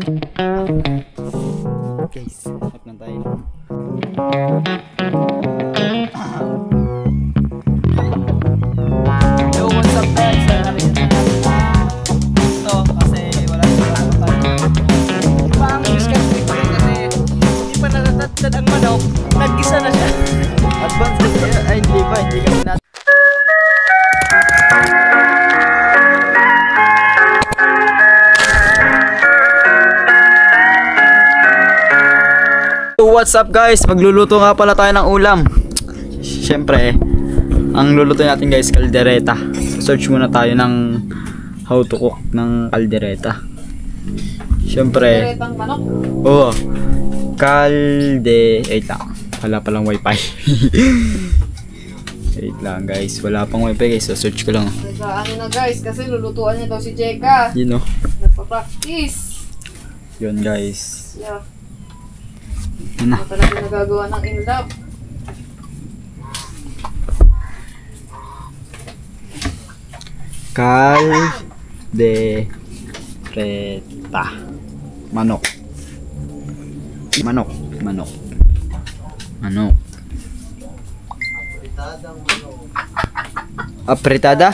Guys, hap lang tayo. Yo, what's up guys? Ito, kasi wala tayo. Iba ang discount ko rin kasi hindi pa natatad ang manok. Nag-gisa na siya. Advance na siya. Ay, hindi kami natin. What's up guys? Magluluto nga pala tayo ng ulam. Siyempre, ang luluto natin guys, kaldereta. Search muna tayo ng how to cook ng kaldereta. Siyempre, Kalderetang manok. oo. Wait lang. Wala palang wifi. Wait lang guys. Wala pang wifi guys. So search ko lang. Ano na guys, kasi lulutuan niya daw si Jeka. Yun o. Nagpa-practice. Yun guys. Yeah. Yun na. Ano talaga nagagawa ng in-love. Kaldereta. Manok. Manok. Apritada?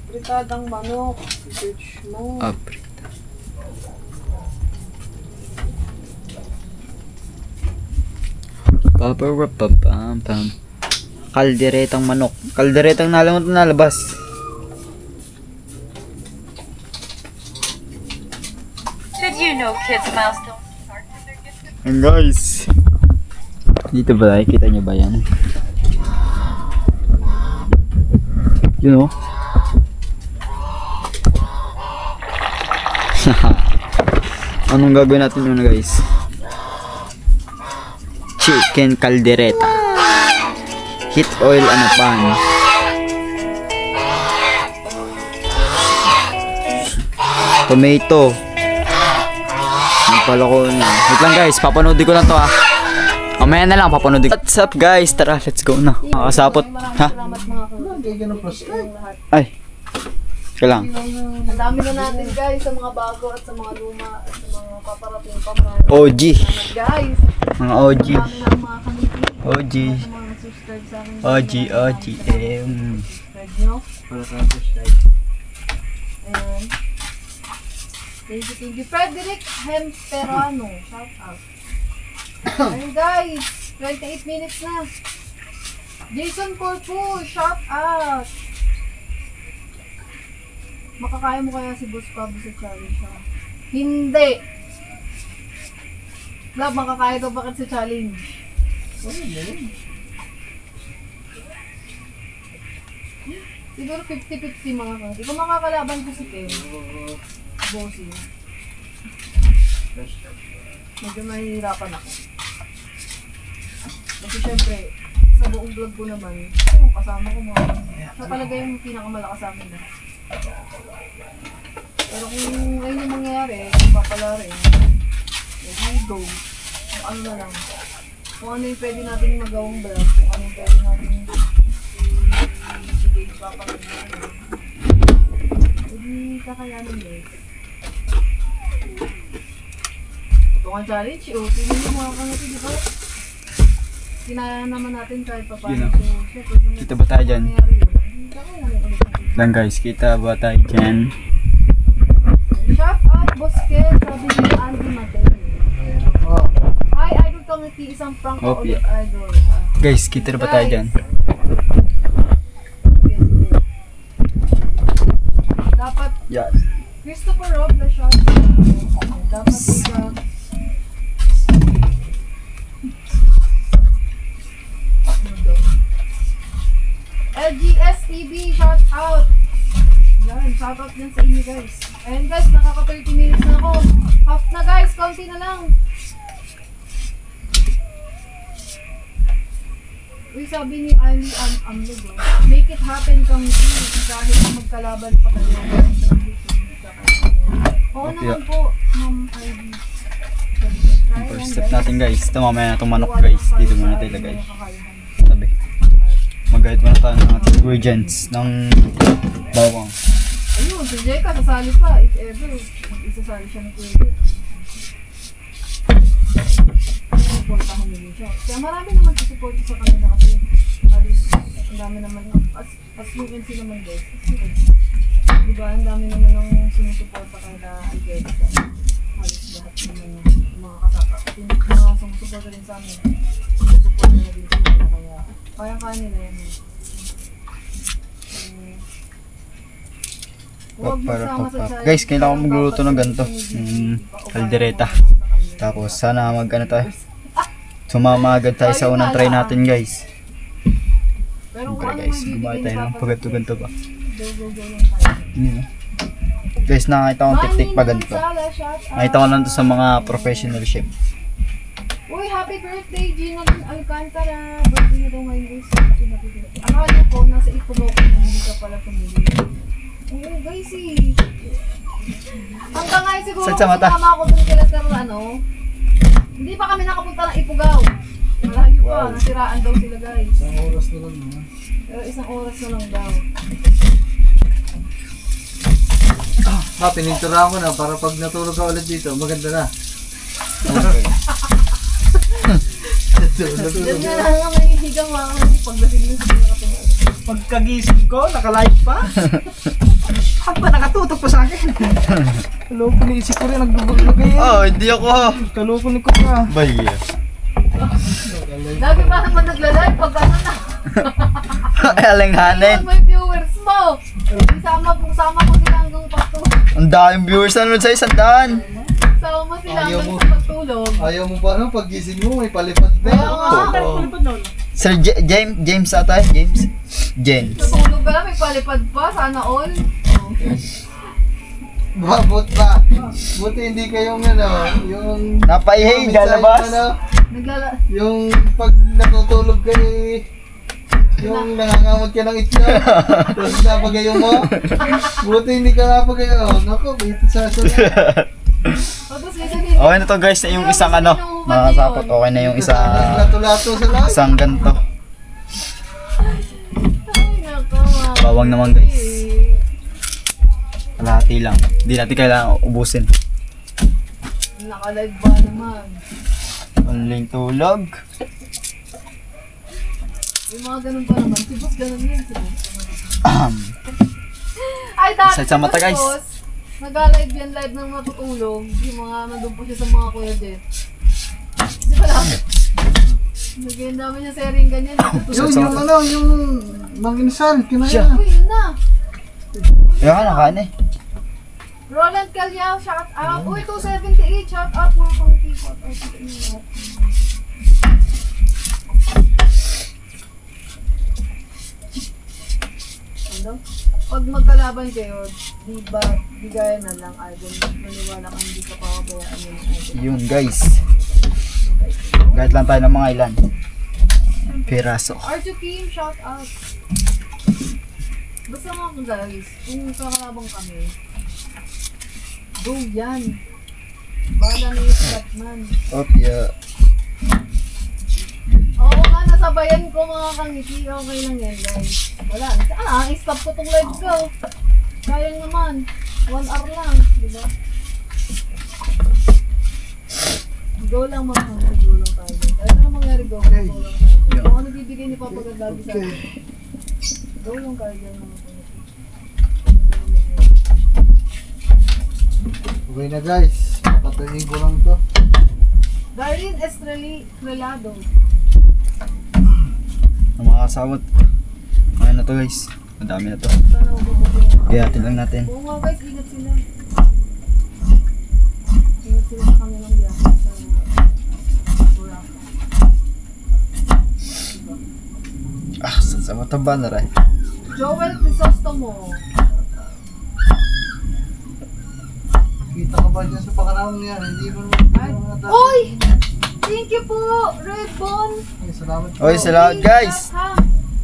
Pritadang manok. Search mo. Apritada. Pam. Kalderetang manok. Kalderetang nalabas. Did you know kids' milestones start when they're gifted? And guys, dito ba? Kita nyo ba yan? You know? Anong gagawin natin yun guys? Chicken caldereta. Heat oil ano pan. Tomato. Pala ko na. Wait lang guys, papanoodin ko lang to ha. Mamaya na lang papanoodin ko. What's up guys? Tara, let's go na. Makasapot. Ha? Salamat mga lahat. Ay. Ika lang. Ang dami na natin guys sa mga bago at sa mga luma at sa mga paparating pa mga OG. guys. Mga OG. Ang dami ng mga kamiti. OG. Sa mga subscribe sa amin. OG. Subscribe nyo. Para sa subscribe. Ayan. Thank you. Frederick Hemperano. Shout out. Ayun guys. 28 minutes na. Jason Corpu. Shout out. Makakaya mo kaya si Boss Pablo sa challenge ha? Hindi. Love, makakaya daw bakit sa challenge? Siguro 50-50 mga ka. Ikaw makakalaban ko si Ken. Bossy. Medyo mahihirapan ako. Kasi syempre, sa buong vlog ko naman, yung kasama ko mga, siya talaga yung pinakamalakas sa amin. Pero kung ayun yung mangyayari, kung papala rin, we go. Kung ano na lang. Kung ano yung pwede natin magawang vlog, kung ano yung pwede natin ibigay sa papala na ano. Hindi kakayanin guys. Ito nga challenge, tingin mo mga kangati, di ba? Kinaya naman natin kahit pa paano. Kita ba tayo dyan? Lang guys, kita ba tayo dyan? Shout out, Boss Ken, sabi ni Andy Mateo. Hi, Idol Committee, isang prank ko ulit, Idol. Guys, kita ba tayo dyan? Dapat, Yes. Christopher Rob na shout out. Dapat ika. LGS TV, shout out. Yan, shout out din sa inyo guys. Ayan guys, nakaka 30 minutes na ako. Half na guys, konti na lang. Uy, sabi ni Ali Amlog, make it happen kami kahit magkalaban pa kayo. Oo naman po, Ma'am Ivy. First step natin guys. Ito mamaya na itong manok guys. Dito muna tayo ilagay. Tabi. Mag-guide muna tayo ng ating ingredients ng bawang. Ayun, si Jeka sasali pa. If ever, isasali siya ng pwede. Supportahan nila siya. Kaya marami naman susupport sa kanila kasi halos ang dami naman as UNC naman guys. Diba, ang dami naman ng sumusuporta kanila ay guys. Halos lahat naman ng mga kasaka. Yung mga sumusuporta din sa amin. Sumusuporta nila din sa kanila kaya kaya nila yan. Guys, kailangan ko magluluto ng ganito. Kaldereta. Tapos sana tayo. Sumama agad tayo sa unang try natin guys. Siyempre guys, gumawa tayo ng paganto-ganto pa. Guys, nakakita kong tik-tik pa ganito. Nakita ko lang to sa mga professional chef. Uy, happy birthday Gina Alcantara. Birthday na daw ngayon guys. Happy birthday. Akala ko nasa Ipoloko na hindi ka pala tumili. Oo guys eh. Hanggang ngayon siguro Saan sa mata? kasama ako dun kila Sir hindi pa kami nakapunta ng Ipugaw. Malayo pa, nasiraan daw sila guys. Isang oras na lang naman. Pero isang oras na lang daw. Pininturahan ko na para pag natulog ka ulit dito, maganda na. Diyan nga lang ang may higang mga kasi pagdating na sila nakatulog. Pagkagising ko, naka-live pa. Bakit ba nakatutok pa sa akin? Kaloko ni isip ko rin, naglugay yan. Oh, hindi ako. Kaloko ni ko ka. Baya. Lagi pa naman nagla-live pag ano na. Alanghanin. May viewers mo. Sama ko sila hanggang pagtulog. Ang daming viewers na nun sa 100. Sama sila Ayaw hanggang mo. sa pagtulog. Ayaw mo pa no, pag gising mo may palipad Kaya na. nga. Sir James ata, James. Natulog ka lang, may palipad pa. Sana all. Babot pa. Buti hindi kayong ano, yung... Napaihay, lalabas. Yung pag natutulog ka yung nangangamot ka ng itlog, tapos napagayo mo. Buti hindi ka napagayo. Naku, ito sa Okay na to guys, yung isang ano, makasapot. Okay na yung lato-lato sa lahat. isang ganto. Ay, nako. Bawang naman guys. Kalahati lang. Hindi natin kailangan ubusin. Naka-live ba naman? Onling tulog. Yung mga ganun pa naman. Si Boss ganun yun. Ay, dati Sa mata, guys. Boss, nag-live yan live ng matutulog. Yung mga nandun po siya sa mga kuya Jet. Di ba lang? Naging dami niya sering ganyan. Yung ano, yung manginsal, kinaya. Uy, yun na. Kaya ka nakain eh. Roland Calyao, shout out. Uy, 278, shout out mga kongki. Shout out sa inyo. Ano? Pag magkalaban kayo, di ba, bigayan na lang album. Maniwala kang hindi ka papabayaan yung album. Yun guys. Kahit lang tayo ng mga ilan. Piraso. Arjo Kim, shout out. Basta nga guys, kung kakalabang kami, go yan. Bala na yung Batman. Yeah. Oo nga, nasabayan ko mga kangiti. Okay lang yan guys. Wala. I-stop ko tong live ko. Sayang naman. 1 hour lang. Diba? Go lang mga kangiti. Go lang tayo. Kahit ano mangyari go. Go lang tayo. Kung ano bibigay ni Papa Gagagi sa akin. Go lang tayo dyan mga kangiti. Okay na guys, papatayin ko lang to. Darlene Estrelado. Ang mga kasabot. Okay na to guys. Madami na to. Sana huwag Gayatin lang natin. Oo nga guys, ingat sila. Ingat sila sa kanilang biyahe sa Boracay. Sa mataba na rin. Joel Crisostomo. Kita ka ba dyan sa pakaramang yan? Hindi mo naman Uy! Thank you po, Redbone. Ay, salamat po. Oy, salamat guys.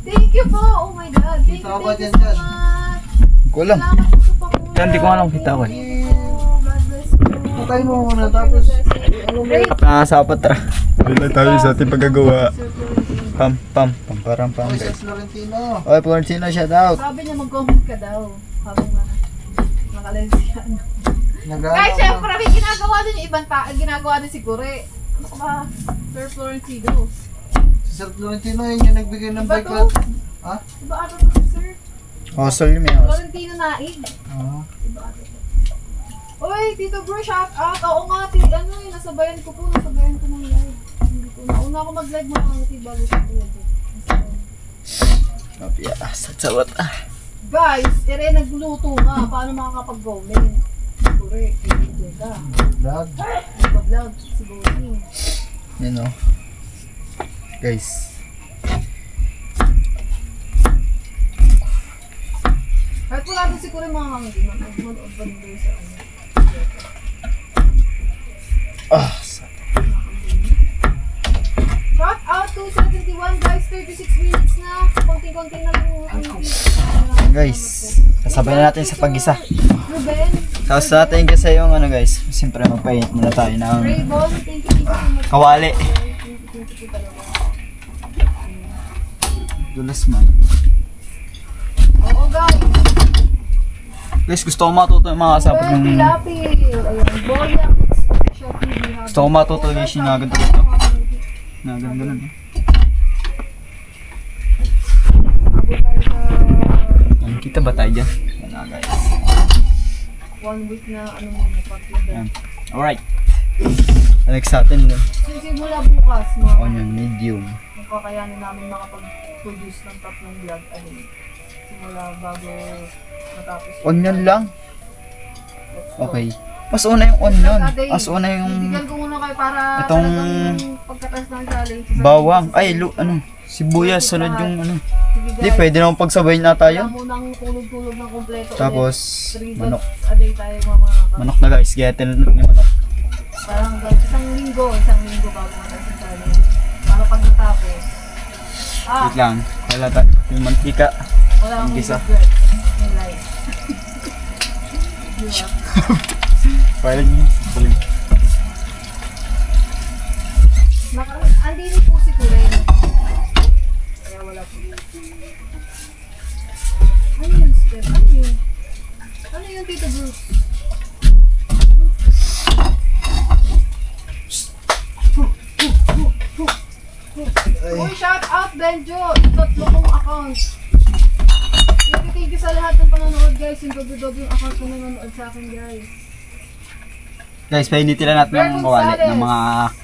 Thank you po. Oh my God. Thank Kita ka you ba so dyan dyan? much. Kulang. Salamat po sa pakuha. Kaya hindi ko alam kita ko eh. God bless you. Patayin mo muna tapos Great. Nakasapat ra. Wala tayo sa ating paggagawa. Pam parang pam Oy, guys. sa Florentino. Oy, Florentino, shout out. Sabi niya mag-comment ka daw. Habang na. Nakalive siya. Nag-ano Guys, ka? syempre, may ginagawa din yung ibang ginagawa din si Kure. Ano ka ba? Sir Florentino. Si Sir Florentino yun yung nagbigay ng Iba bike to? lang. Ha? Iba ata to si Sir Hustle yun, may hustle. Florentino Naig. Oo. Iba ata to. Uy, Tito Bro, shout out. Oo nga, ano eh, nasabayan ko ng live. Hindi ko nauna ako mag-live mga kangati bago sa tulad. Mapia, sawat Guys, ere nagluto nga. Paano makakapag-comment? Kure, hindi ka. Vlog. Nagpa-vlog si Bossing. Yun o. Guys. Kahit wala doon siguro yung mga kangati, mag-manood pa rin doon sa ano. Shout out to 71 guys, 36 minutes na. Konting-konti na lang yung Guys, kasabay na natin sa pag-isa. Ruben, Tapos natin kasi yung ano guys, siyempre magpainit muna tayo ng Raybon, thank you so much. kawali. Thank you talaga. Dulas man. Oo guys. Guys, gusto ko matuto yung mga kasapag ng... Lapil. Ayun, Boyak. Special TV. Gusto ko matuto guys yung naganda dito. Naganda nun. Abot tayo sa Yan, kita ba tayo dyan? Yan na guys. 1 week na ano muna, partida. Yan. Alright. Next sa atin yun. Simula bukas, Onion, medium. magkakayanin namin makapag-produce ng tatlong vlog. Ayun. Simula bago matapos. Onion lang? Let's go. Okay. Mas una yung onion. Mas una yung Bigyan ko muna kayo para itong talagang pagkatas ng challenge. bawang. Ay, sibuyas. Sunod yung ano. Hindi, pwede naman pagsabayin na tayo. Wala munang tulog-tulog ng kompleto. Tapos, ulit. 3 manok. dots a day tayo mga Manok na guys. Getin yung manok. Parang isang linggo bago matapos yung challenge. Para pag natapos. Wait lang. Wala tayo. Yung mantika. Wala akong Umpisa. regret in life. Diba? Parang yun. Andini po si Kuren. Kaya wala po. Ano yun, Steph? Ano yun? Ano yun, Tito Bruce? Uy, shout out, Benjo! Tatlo kong account. Thank you sa lahat ng panonood, guys. Yung doble-doble yung account na nanonood sa akin, guys. Guys, painitin lang natin ng kawali ng mga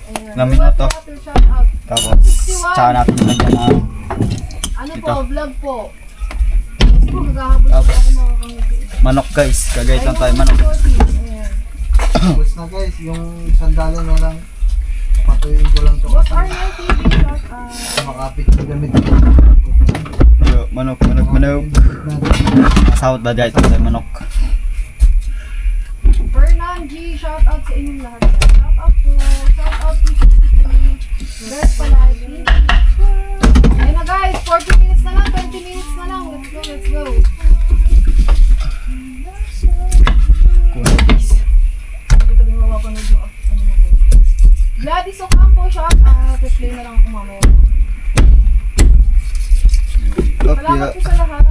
Ayan. ilang minuto. Shout out. Tapos, tsaka natin nilagyan ng Ano ito. po, vlog po. Kasi po, maghahabol po Tapos, ako mga kangiti. manok guys. Kagayat lang tayo manok. Ayan. Tapos na guys, yung sandali na lang. Patuyin ko lang ito Boss kasi Arnel TV, shout out. makapit yung gamit ko. Yo, manok. Masawat ba dahil tayo manok? Fernan G, shout out sa inyong lahat. Shout out po. Shout out to 63. Guys, palagi. Ayun na guys, 40 minutes na lang, 20 minutes na lang. Let's go, let's go. Kuha guys. Hindi ko din mapapanood yung ano mo. Gladys Ocampo, shout out. Replay na lang ako mamaya. Salamat po sa lahat.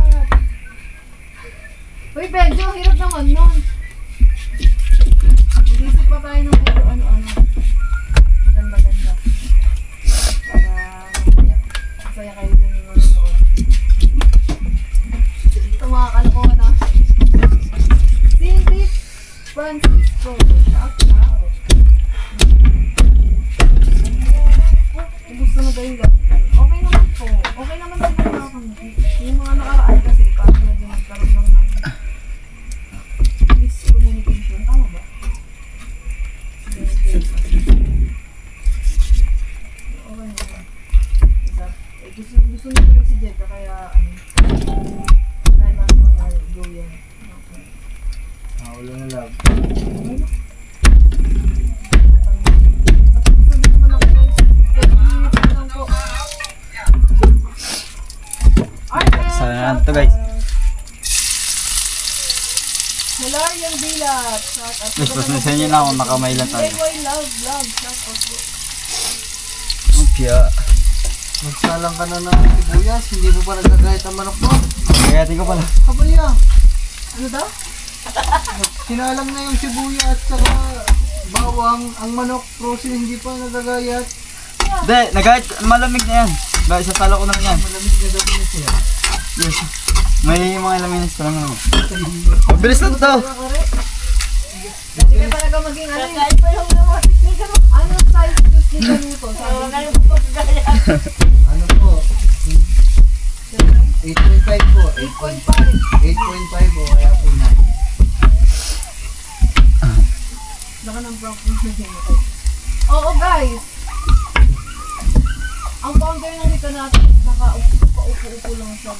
Uy, Benjo, hirap naman nun. Mag-isip pa tayo ng kung ano-ano. Maganda-ganda. Para mamaya. Masaya kayo din yung manonood. Ito mga kalokohan na. Cindy Francisco. Shout out. Gusto na ba yung gabi? Okay naman po. Okay naman sa mga kami. Yung mga nakaraan kasi, parang medyo nagkaroon ng miscommunication. Tama ba? Okay naman. Gusto nyo rin si Jeka, kaya ano, tayo na mga go yan. Wala na lang. Sabi naman ako guys, lang po. Sana to guys. Malariang Bilat. Shout out. Guys, pasensya nyo na kung nakamay lang tayo. DIY love, love. Shout out po. Upya. Magsalang ka na ng sibuyas, hindi mo pa nagkagayat ang manok mo. Kagayatin ko pala. Kabaya. Ano daw? Sinalang na yung sibuyas at saka bawang. Ang manok, frozen, hindi pa nagagayat. Hindi, nagayat, malamig na yan. Ba, isasala ko na lang yan. Malamig na daw na siya. Yes. May mga ilang minutes pa lang naman. Mabilis na to. Hindi ka talaga maging ano eh. Anong size juice ni Kanuto? Sabi mo. Ano po? 8.5 po. 8.5. 8.5 po, kaya po 9. Baka ng prank mo na Oo guys. Ang founder ng dito natin nakaupo-upo lang siya.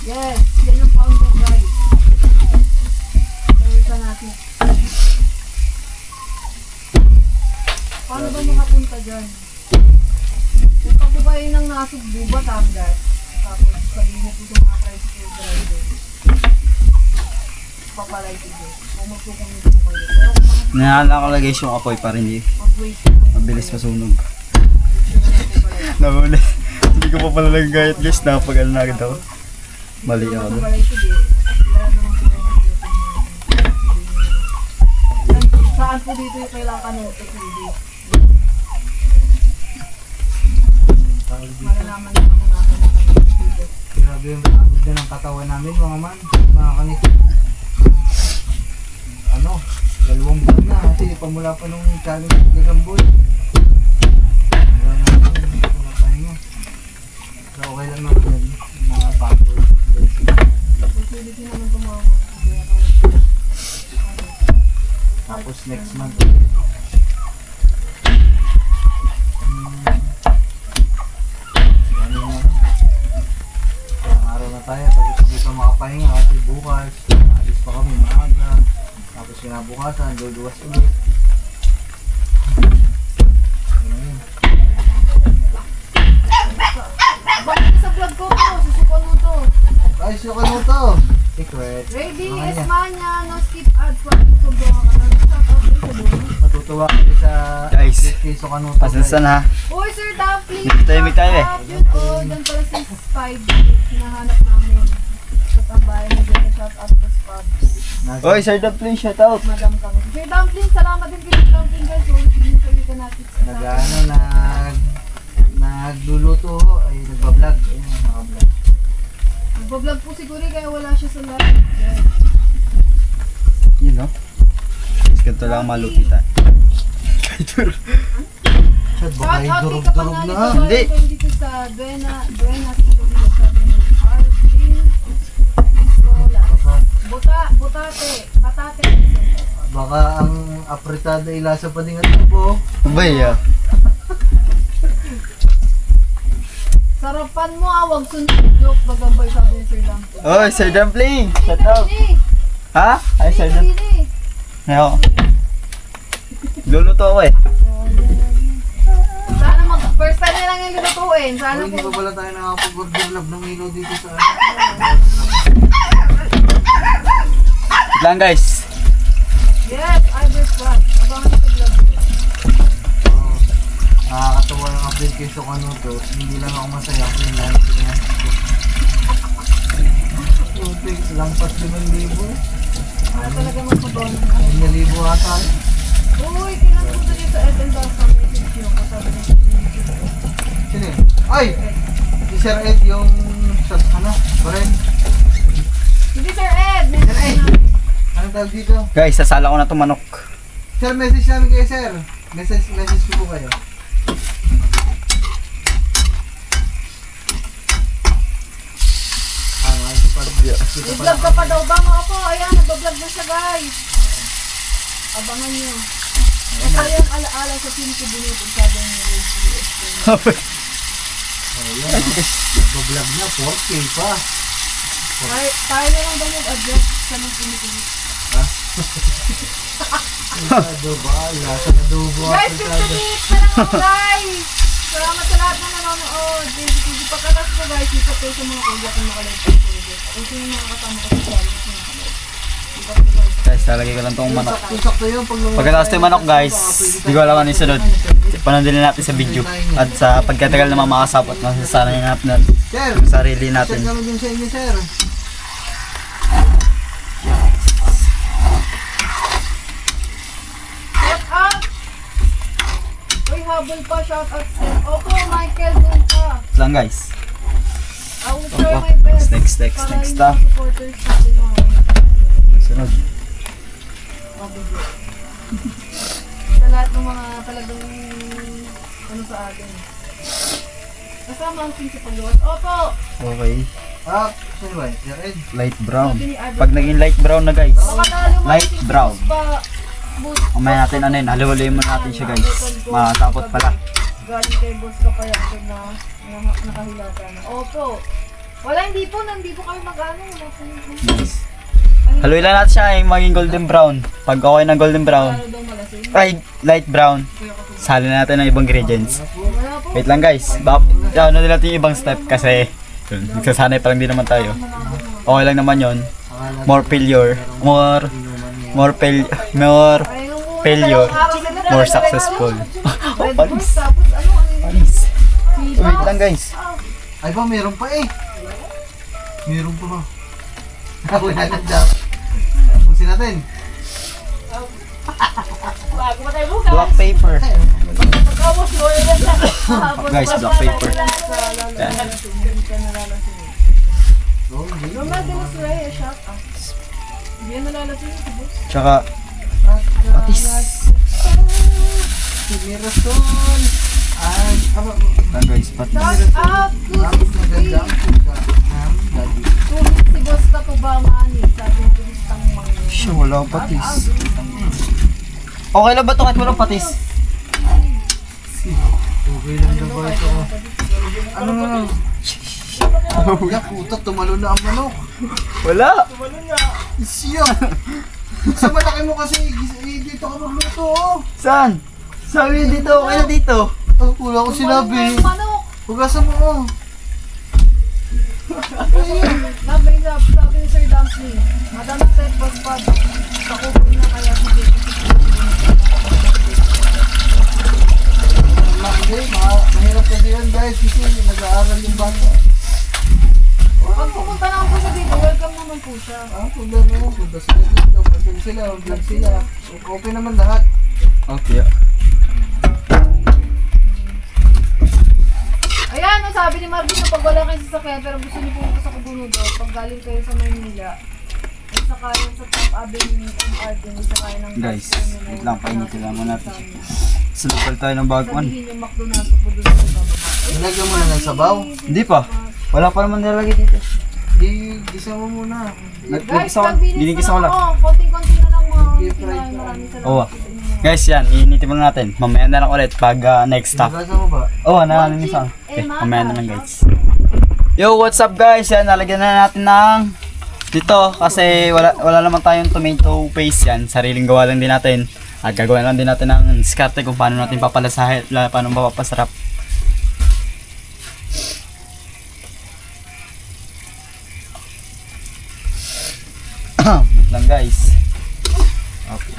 Yes, yan ang founder guys. Tawid ka natin. Paano ba makapunta dyan? Punta po kayo ng Nasugbu, Batangas. Tapos sabihin mo po sa mga tricycle driver. Papalay ko dyan. Kung magpupunta po kayo. Pero kung Nakalagay yung apoy para hindi mag-wait mabilis masunog. Nahuli. Hindi ko pa pala nagagayat guys. Napag ano na agad ako. Mali ako doon. papalay ko dyan. Sila naman po yung saan po dito yung kailangan ka nito hindi. Malalaman na kung nasa na kami dito. Grabe yung pagod na ng katawan namin mga man. Mga kanito. Ano? 2 buwan na kasi pamula pa nung challenge ni Gamboy. So okay lang naman yun. Mga pagod. Posibility naman tumawag. Tapos next month. Ano na? Ilang araw na tayo. Tapos hindi pa makapahinga kasi bukas. Alis pa kami maaga. Tapos kinabukasan, luluwas ulit. Ano yun? Bakit sa vlog ko po? Susukan mo to. Ay, suka mo to! Secret. Ready, Mga niya. Esmania, no skip ads. Wag mo sa vlog ka na. Shout out din sa vlog. Matutuwa kami sa Guys, kay Sukanuto. Pasensan ha. Uy, Sir Duffy! Tahimik tayo eh. Yun, oh, dyan pala si 5. Hinahanap namin. Sa tambayan mo dyan. Shout out sa Spabs. Oy, Sir Dumpling, shout out. Madam kami. Sir Dumpling, salamat din kay Sir Dumpling guys. Ulit din sa ka natin. Nagluluto ho, ay nagbablog. Ayun, nakablog. Nagbablog po siguro kaya wala siya sa live. Yes. Yun no? Mas ganito lang malupitan. Chad, baka Shout yung out kay durog-durog Kapangali na. Hindi. dito sa Buena Silvio. Sabi ni Arvin Sola. Batate. Baka ang apretada ilasa pa din ito po. Abay ah. Sarapan mo wag sunod joke bagambay sabi ni Sir Dumpling. Oy, Sir Dumpling, shout out. Dali, Ha? Ay, Sir Dumpling. dali. Ngayon. Luluto ako eh. Sana first time na lang yung lutuin. Sana Hindi po. pa pala tayo nakapag-order lab ng ilaw dito sa Wait lang guys. Yes, Iberfront. Abangan sa vlog ko. Nakakatawa yung update kay Sukanuto. Hindi lang ako masaya kung yung lahat ko na. Putik, lampas 5,000. Para talaga magpabawan na. 5,000 ata. Uy, kinanunod niyo sa Eden daw sa message niyo. Kasabi niyo sa Sino yun? Ay! Si Sir Ed yung sa ano? Baren. Hindi Sir Ed. Sir Ed! Anong tawag dito? Guys, sasala ko na itong manok. Sir, message namin kayo, sir. Message ko po kayo. Nag-vlog ka pa daw ba mga po? Ayan, nag-vlog na siya guys. Abangan niyo. Ito yung alaala sa team ko binito. Sabi niyo Ayan, nag-vlog na, 4K pa. tayo na lang ba mag-adjust sa mga pinipili? Adobo, lasa ng adobo. Guys, 50 minutes na lang ako guys! Salamat sa lahat na nanonood. Hindi pagkatas ko guys, hindi pa kayo sa mga kuya kung nakalive ko. Kung sino yung mga kasama ko sa challenge na nakalive. Guys, lalagay ko lang itong manok. Sakto yun, Pagkatapos ito yung manok guys, hindi ko alam ano yung sunod. Panondin natin sa video. At sa pagkatagal naman makasapot, masasana natin Sir, yung sarili natin. check naman din sa inyo, sir. Habol pa, shout out Steph. Opo, Michael, doon pa. Ito lang guys. I will try my best. Next Para hindi stop. mga supporters natin mga Sunod. mabigo. Sa lahat ng mga talagang ano sa atin. Kasama ang principal Lord. Opo! Okay. Sino ba? Jared? Light brown. Sabi ni Adrian. Pag naging light brown na guys. Makatalo mo Light si brown. Boss. Mamaya natin ano yun. Halo-haloyin mo natin siya guys. Matapot pala. Galing kay Boss Kapayakod na nakahilata na. Opo. Wala, hindi po kayo mag-ano. Wala po. Nice. Haluin lang natin siya yung maging golden brown. Pag okay ng golden brown, Ano daw malasing? ay light brown, sali natin ng ibang ingredients. Wala po. Wait lang guys. Ano din natin yung ibang step kasi yun, nagsasanay pa lang din naman tayo. Okay lang naman yon. More failure, more failure, more successful. Oh, panis. Tapos ano yun? Panis. Wait lang guys. Ay ba, meron pa eh. Meron pa ba? Wala na dyan. Pusin natin. Black paper. Guys, black paper. Yan. Normal din mas Rhea, shout out. Hindi yan nalalasing si Boss. Tsaka, patis. Si Mirasol. Ay, Lang guys, patis. Shout out to tapos nagandang pusa. Daddy. Tumit si Boss Katubamani. Sabi ng turistang mga. Siya, wala akong patis. Okay lang ba ito kahit walang patis? Okay lang daw ba ito? Ano nga? Ya, puta, tumalo na ang manok. Wala. Siya. Sa malaki mo kasi, dito ka magluto, oh. Saan? Sabi dito, okay na dito. Oh, wala ko sinabi. Manok! Hugasan mo, oh. Sabi ni Sir Dumpling. Madam Step Boss Pad. Sakupin na kaya si Jake. Mahirap kasi yan, guys, kasi nag-aaral yung bata. Pag pumunta naman po siya dito, welcome naman po siya. Punta mo, punta sila dito, mag-vlog sila, mag-vlog sila. Okay naman lahat. Okay. Ayan, no, sabi ni Marvin na pag wala kayo sasakyan, pero gusto niyo pumunta sa Kubunudo, pag galing kayo sa Maynila, ay sakayan sa Top Avenue ng Arden, ay sakayan ng Guys, bus. wait lang, painitin lang muna natin. Sulupal tayo ng baguan. Sabihin yung McDo na sa Kubunudo sa baba. Nilagyan mo na ng sabaw. Hindi pa. Wala pa naman nilagay dito. Di, gisa mo muna. Guys, Nagigisa ko. pagbilis Ginigisa ko ko lang. konting-konti na lang mga Nag-i-fry kinain. pa. Maraming salamat. Oo. sa inyo. Guys, yan. Iinitin muna natin. Mamaya na lang ulit pag next stop. Hugasan mo ba? Oo, nalalimutan. Okay, mamaya na lang guys. Yo, what's up guys? Yan, nalagyan na natin ng dito kasi wala naman tayong tomato paste yan. Sariling gawa lang din natin. At gagawin lang din natin ng diskarte kung paano natin papalasahin, paano mapapasarap. Wait lang guys. Okay.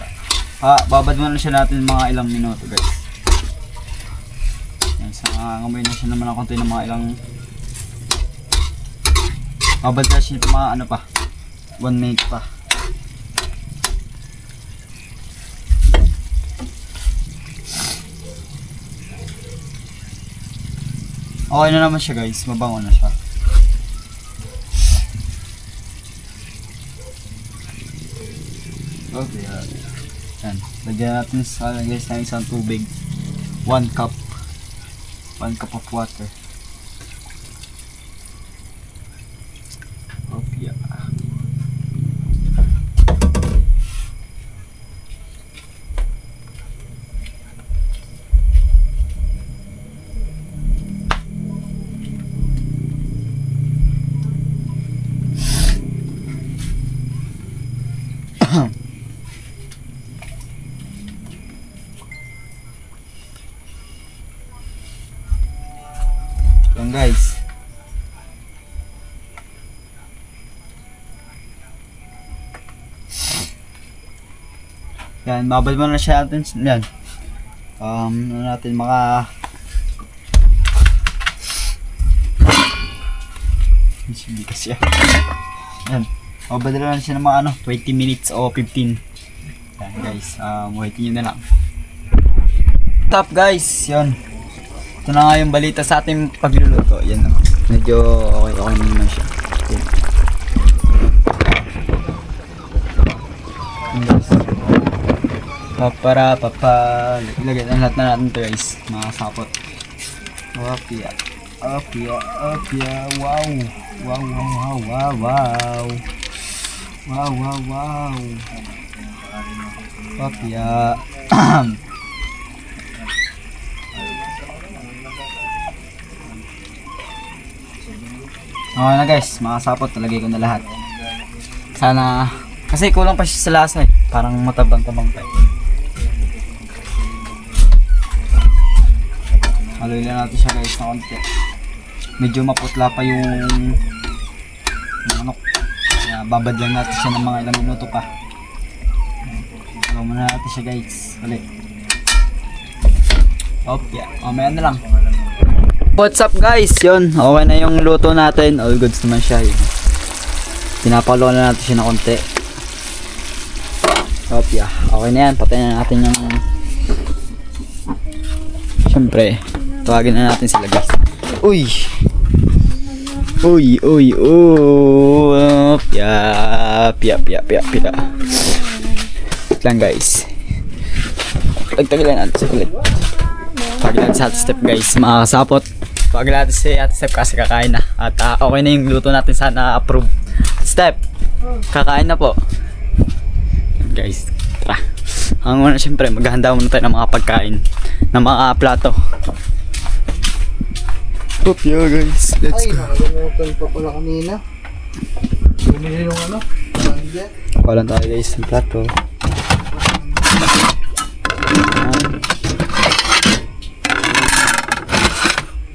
Babad muna siya natin mga ilang minuto guys. Yan, sa nangangamoy na siya naman ng konti ng mga ilang babad na siya ito mga ano pa 1 minute pa. Okay na naman siya guys, mabango na siya. Okay, yan. Lagyan natin sa guys ng isang tubig. 1 cup. 1 cup of water. Okay. Yan guys. Yan, babad mo na siya natin. Yan. Ano natin maka hindi kasi yan. Yan. Babad na lang siya ng mga 20 minutes o 15. Yan guys. Waitin nyo na lang. Top guys, yun. Ito na nga yung balita sa ating pagluluto. Yan na. Medyo okay naman siya. Yan. Yan guys. Ilagay na lahat na natin ito guys. Mga sapot. Opya. Wow. Opya. Okay na guys, mga sapot, talagay ko na lahat. Sana, kasi kulang pa siya sa lasa eh. Parang matabang-tabang pa eh. Haluin lang natin siya guys na konti. Medyo maputla pa yung manok. Kaya babad lang natin siya ng mga ilang minuto pa. Haluin muna natin siya guys. Ulit. Okay, mamaya na lang. What's up guys? Yun, okay na yung luto natin. All goods naman siya. Pinapalo na natin siya na konti. Okay na yan. Patayin na natin yung... Siyempre, tawagin na natin sila guys. Uy! Lang guys. Tagtagilan natin sa kulit. Tawagin natin sa Ate Step guys. Mga kasapot. Tawagin natin si Ate Step kasi kakain na. At okay na yung luto natin, sana approve. Step, kakain na po. Guys, tara. Ang una syempre, maghahanda muna tayo ng mga pagkain, ng mga plato. Yeah guys, let's go. Nakalimutan pa pala kanina. Bumili yung ano? Budget. Kuha lang tayo guys ng plato.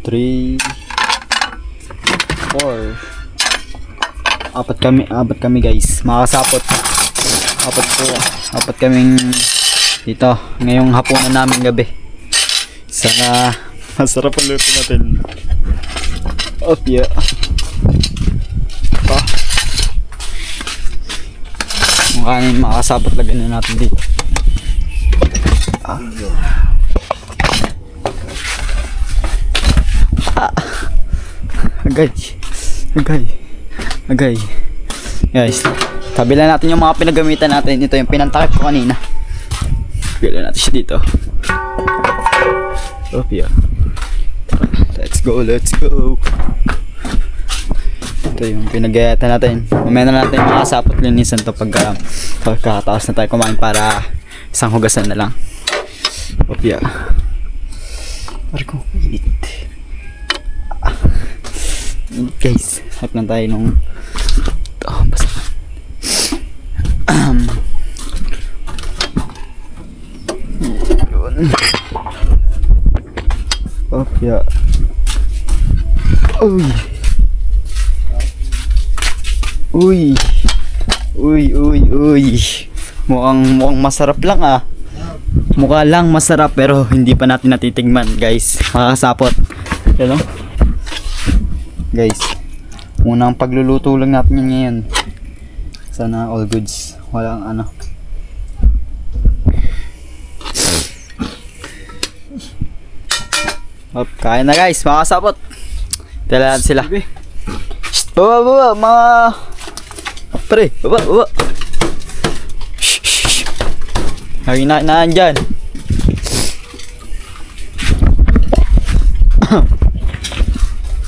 3 4 apat kami guys, mga kasapot. Apat kaming dito ngayong hapunan namin gabi. Sana masarap ang luto natin. Yeah. Ang kanin, mga kasapot, lagyan na natin dito. Agay. Guys, tabi lang natin yung mga pinagamitan natin. Ito yung pinantakip ko kanina. Tabi natin siya dito. Yeah. Let's go. Ito yung pinagayatan natin. Mamaya na natin yung mga sapot linisan to pagkataos na tayo kumain para isang hugasan na lang. Yeah. Marco, init. Guys, hap lang tayo nung basta. Yun. Yeah. Uy. Mukhang masarap lang ah. Mukha lang masarap pero hindi pa natin natitigman guys. Makakasapot. Yan o. Guys, unang pagluluto lang natin yan ngayon. Sana all goods. Walang ano. Kain na guys, makakasapot. Tala natin sila. Shhh, baba, mga pre, baba. Shhh. Naginaan dyan.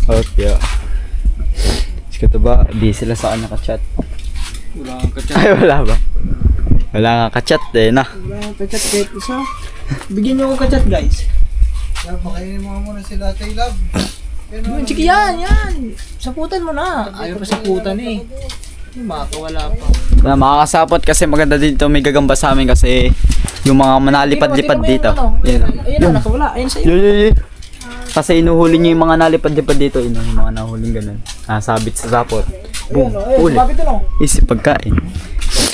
Okay. Ito ba? Di sila sa kanya ka-chat. Wala kang kachat. Ay, wala ba? Wala nga ka-chat eh na. Wala kang kachat kahit isa. Bigyan niyo ako kachat guys. Pakainin mo muna sila kay Love. Sige yan. Saputan mo na. Ayaw pa saputan eh. Makakawala pa. Wala, makakasapot kasi maganda dito. May gagamba sa amin kasi yung mga manalipad-lipad dito. Ayun na, nakawala. Ayun sa'yo. Yeah. Kasi inuhuli niyo yung mga nalipad-lipad dito. Yung mga nahuling ganun. Nasabit sa sapot. Boom. Huli. Isip pagkain.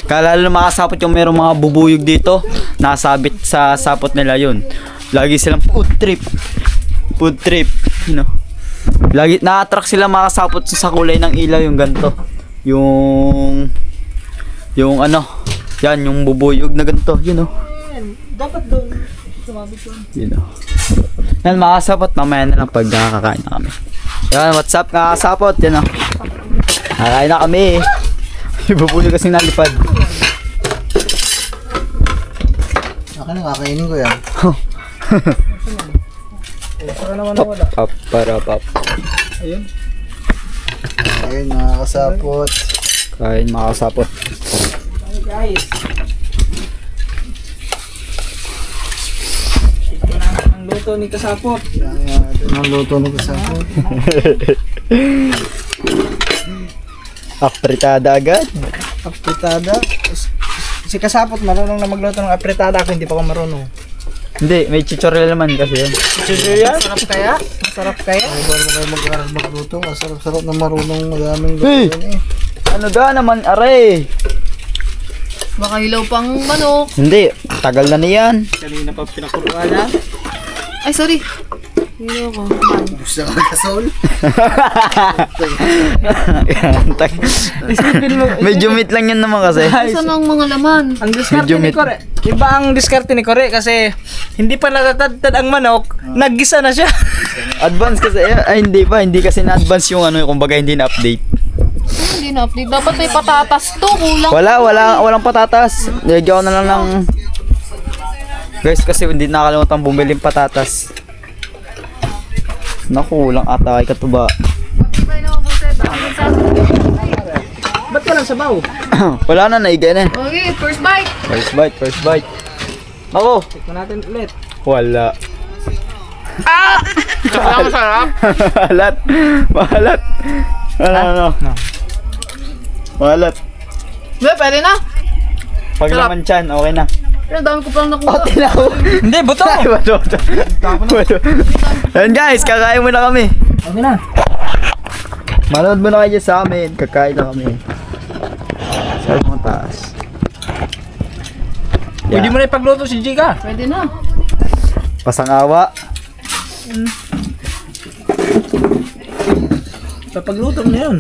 Kalala na makasapot yung merong mga bubuyog dito. Nasabit sa sapot nila yun. Lagi silang food trip. You know. Lagi na-attract sila makasapot sa kulay ng ilaw yung ganito. Yung ano. Yan yung bubuyog na ganito. You know. Dapat doon. sumabit yun. Yun o. Yan mga kasapot, mamaya na lang pag nakakain na kami. Yan, what's up mga kasapot? Yan o. Nakakain na kami. Ibubulo kasing nalipad. Akin na, kakainin ko yan. Para naman nawala. Pop, para pop. Ayun. Ayun, mga kasapot. Kain mga kasapot. Hey guys. Ito na ang luto ni Kasapot. Yan, ito ang luto ng kasapot. Apritada agad. Apritada. Si Kasapot marunong na magluto ng apritada. Ako hindi pa ako marunong. Hindi, may chichorel naman kasi yun. Chichirya? Masarap kaya? Masarap kaya? Ay, bago kayo mag-aral magluto. Masarap-sarap na marunong magaming luto Hey! yan eh. Ano ga naman, are? Baka hilaw pang manok. Hindi, tagal na niyan. Kanina pa pinakuluan na. Ay, sorry. Hilaw ko. Gusto ka kasol? Medyo meat lang yan naman kasi. Saan ang mga laman? Ang diskarte Medyo ni mit- Kore. Iba ang diskarte ni Kore kasi hindi pa natatadtad ang manok, naggisa na siya. Advance kasi, ay hindi pa, hindi kasi na-advance yung ano, kumbaga hindi na-update. Hindi na-update. Dapat may patatas to. Kulang. Walang patatas. Nilagyan ko na lang ng... Guys, kasi hindi nakalimutan bumili ng patatas. Naku, kulang ata kay Katuba. Ba't walang sabaw? Wala na, naigay na. Okay, first bite. First bite. Ako, Tignan natin ulit. wala. Wala masarap. Mahalat. Ano. Mahalat. Hindi, pwede na. Pag Sarap. naman tiyan, okay na. Pero dami ko palang nakuha. Oh, tinaw. Hindi, buto! Ay, bato. Ayan guys, kakain muna kami. Okay na. Manood muna kayo sa amin. Kakain na kami. Sa mga taas. Pwede mo na ipagluto si Jika. Pwede na. Pasangawa. Papagluto mo na yun.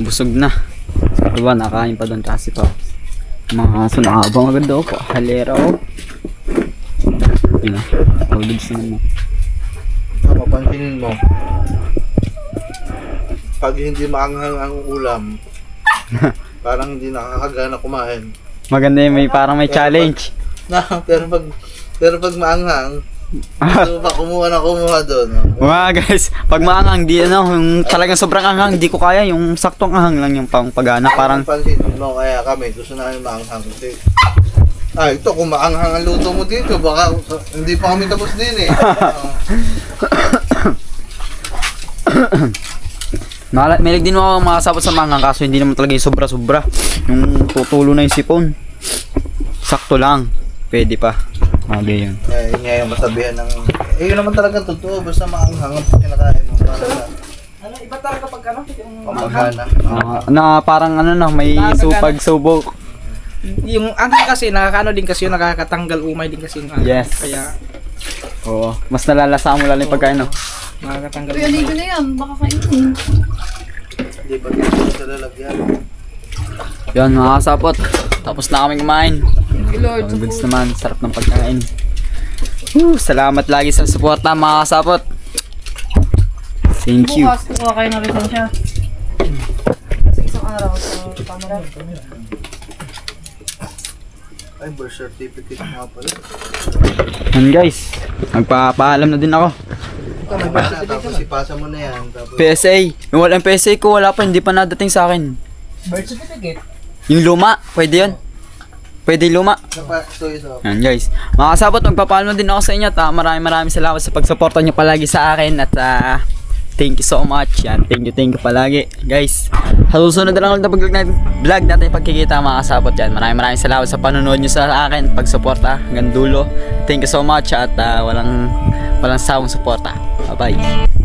Busog na. Diba, nakain pa doon kasi pa. Mga aso nakabang agad daw po. Halera o. Yun na. Audids naman mo. Mapansinin mo. Pag hindi maanghang ang ulam, parang hindi nakakagana kumain. Maganda yung parang may challenge. Pero pag maanghang, gusto mo pa kumuha doon. Mga guys, pag maanghang, di ano, yung talagang sobrang anghang, di ko kaya. Yung saktong anghang lang yung pang pagana. Parang, Pansinin mo, kaya kami gusto namin maanghang. Kasi, ito kung maanghang ang luto mo dito, baka hindi pa kami tapos din eh. Melig din ako makasabot sa manghang kaso hindi naman talaga yung sobra-sobra. Yung tutulo na yung sipon. Sakto lang. Pwede pa. Okay yun. Yun nga yung masabihan ng, yun naman talaga totoo, basta maanghang ang kinakain mo. Ano, iba talaga pag ano? Yung Pamaghana. Na parang ano na, may supag subok. Yung akin kasi, nakakaano din kasi yun, nakakatanggal umay din kasi yung akin. Yes. Kaya, Oo. Mas nalalasa mo lang yung pagkain, no? nakakatanggal Kuya, ligo na yan. Baka kainin. Hindi ba ganito sa lalagyan? Yan, mga kasapot. Tapos na kami kumain. Thank you, Lord. Ang goods naman. Sarap ng pagkain. Salamat lagi sa suporta, mga kasapot. Thank you. Bukas, kuha kayo ng lisensya. Kasi isang araw sa camera. Ay, birth certificate nga pala. Yan guys. Magpapaalam na din ako. Tapos ipasa mo na yan. Tapos PSA. Yung walang PSA ko, wala pa. Hindi pa nadating sa akin. birth certificate. Yung luma. Pwede yun. Pwede luma. ito isa. Yan guys. Mga kasabot, magpapaalam na din ako sa inyo. Maraming salamat sa pagsuporta nyo palagi sa akin. At thank you so much. Yan. Thank you palagi. Guys, sa susunod na lang ulit na vlog natin pagkikita, mga kasabot. Yan. Maraming salamat sa panonood nyo sa akin. Pagsuporta hanggang dulo. Thank you so much. At walang sawang suporta. Bye bye.